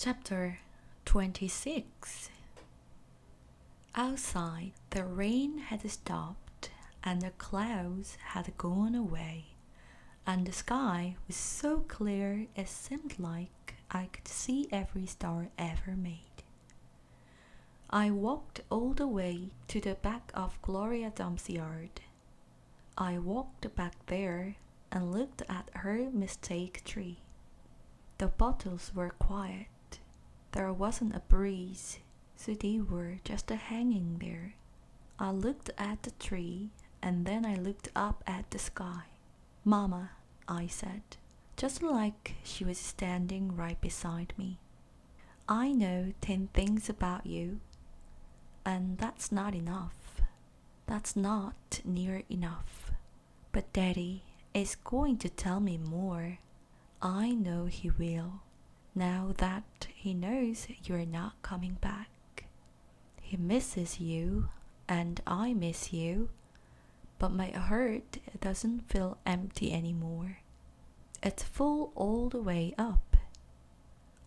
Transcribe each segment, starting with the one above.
Chapter 26. Outside, the rain had stopped and the clouds had gone away, and the sky was so clear it seemed like I could see every star ever made. I walked all the way to the back of Gloria Dump's yard. I walked back there and looked at her mistake tree. The bottles were quiet. There wasn't a breeze, so they were just hanging there. I looked at the tree and then I looked up at the sky. "Mama," I said, just like she was standing right beside me. "I know 10 things about you, and that's not enough. That's not near enough. But Daddy is going to tell me more. I know he will. Now that he knows you're not coming back. He misses you, and I miss you, but my heart doesn't feel empty anymore. It's full all the way up.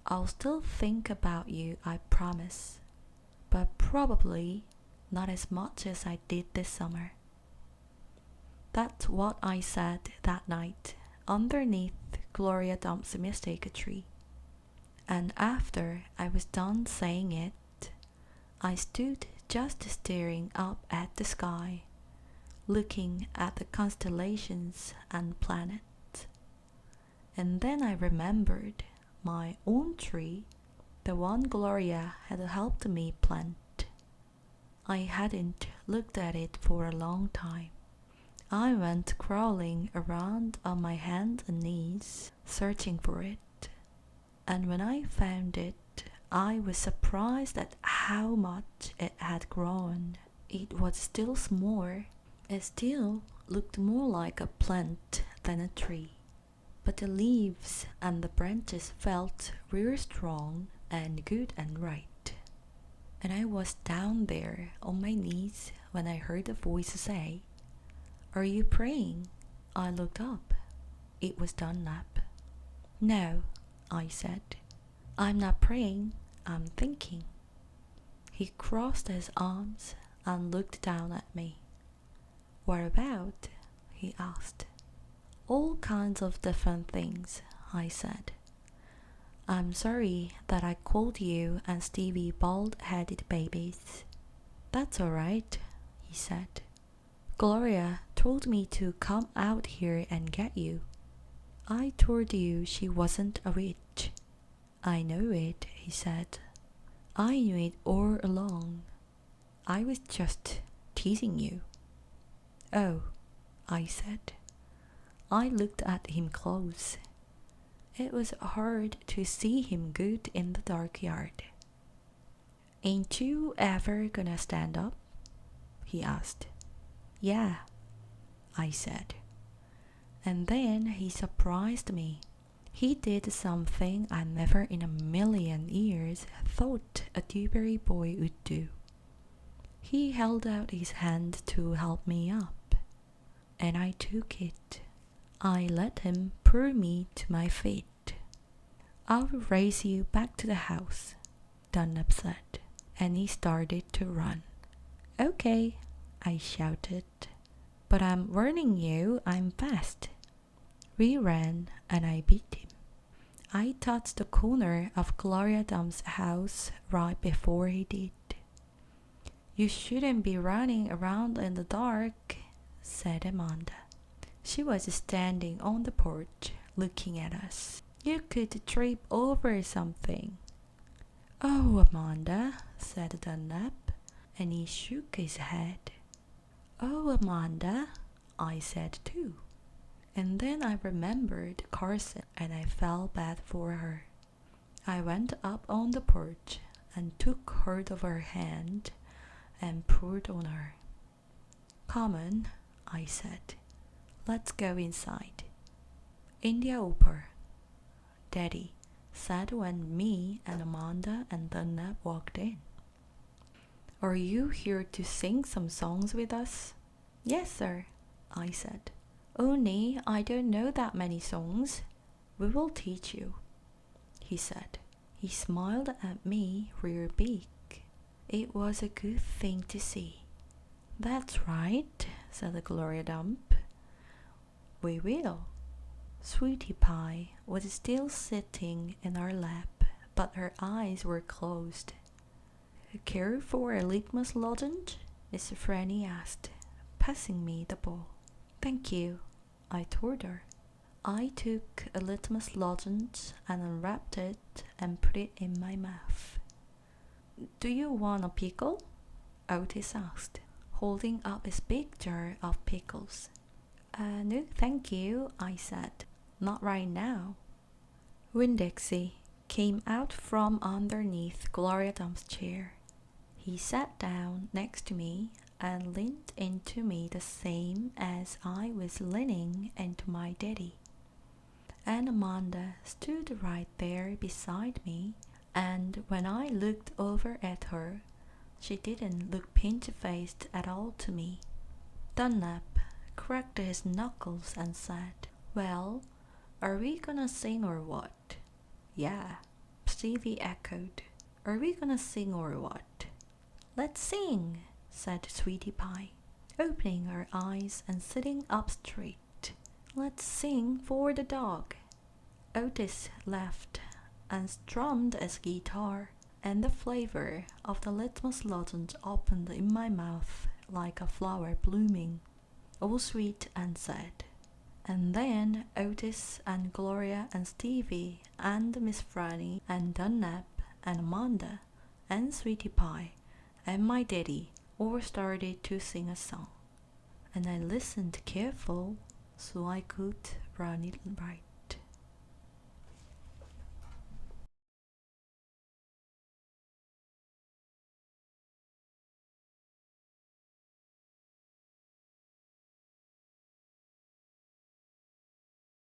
I'll still think about you, I promise, but probably not as much as I did this summer." That's what I said that night underneath Gloria Dump's mistake tree. And after I was done saying it, I stood just staring up at the sky, looking at the constellations and planets. And then I remembered my own tree, the one Gloria had helped me plant. I hadn't looked at it for a long time. I went crawling around on my hands and knees, searching for it. And when I found it, I was surprised at how much it had grown. It was still small. It still looked more like a plant than a tree. But the leaves and the branches felt real strong and good and right. And I was down there on my knees when I heard a voice say, "Are you praying?" I looked up. It was Dunlap. "No," I said. "I'm not praying, I'm thinking." He crossed his arms and looked down at me. "What about?" he asked. "All kinds of different things," I said. "I'm sorry that I called you and Stevie bald-headed babies." "That's all right," he said. "Gloria told me to come out here and get you." "I told you she wasn't a witch." "I know it," he said. "I knew it all along. I was just teasing you." "Oh," I said. I looked at him close. It was hard to see him good in the dark yard. "Ain't you ever gonna stand up?" he asked. "Yeah," I said. And then he surprised me. He did something I never in a million years thought a Dewberry boy would do. He held out his hand to help me up, and I took it. I let him pull me to my feet. "I'll race you back to the house," Dunlap said, and he started to run. "Okay," I shouted, "but I'm warning you I'm fast." We ran and I beat him. I touched the corner of Gloria Dump's house right before he did. "You shouldn't be running around in the dark," said Amanda. She was standing on the porch looking at us. "You could trip over something." "Oh, Amanda," said Dunlap, and he shook his head. "Oh, Amanda," I said too. And then I remembered Carson and I felt bad for her. I went up on the porch and took hold of her hand and pulled on her. "Come on," I said. "Let's go inside." "India Upper," Daddy said when me and Amanda and Dunlap walked in. "Are you here to sing some songs with us?" "Yes, sir," I said. "Only I don't know that many songs." "We will teach you," he said. He smiled at me real big. It was a good thing to see. That's right, said Gloria Dump. We will. Sweetie Pie was still sitting in our lap, but her eyes were closed. Care for a litmus lozenge? Miss Franny asked, passing me the ball. Thank you, I told her. I took a litmus lozenge and unwrapped it and put it in my mouth. Do you want a pickle? Otis asked, holding up his big jar of pickles. No, thank you, I said. Not right now. Winn-Dixie came out from underneath Gloria Dump's chair. He sat down next to me and leaned into me the same as I was leaning into my daddy. And Amanda stood right there beside me, and when I looked over at her, she didn't look pinch-faced at all to me. Dunlap cracked his knuckles and said, Well, are we gonna sing or what? Yeah, Stevie echoed. Are we gonna sing or what? Let's sing, said Sweetie Pie, opening her eyes and sitting up straight. Let's sing for the dog. Otis laughed and strummed his guitar, and the flavor of the litmus lozenge opened in my mouth like a flower blooming, all sweet and sad. And then Otis and Gloria and Stevie and Miss Franny and Dunlap and Amanda and Sweetie Pie and my daddy all started to sing a song. And I listened careful so I could run it right.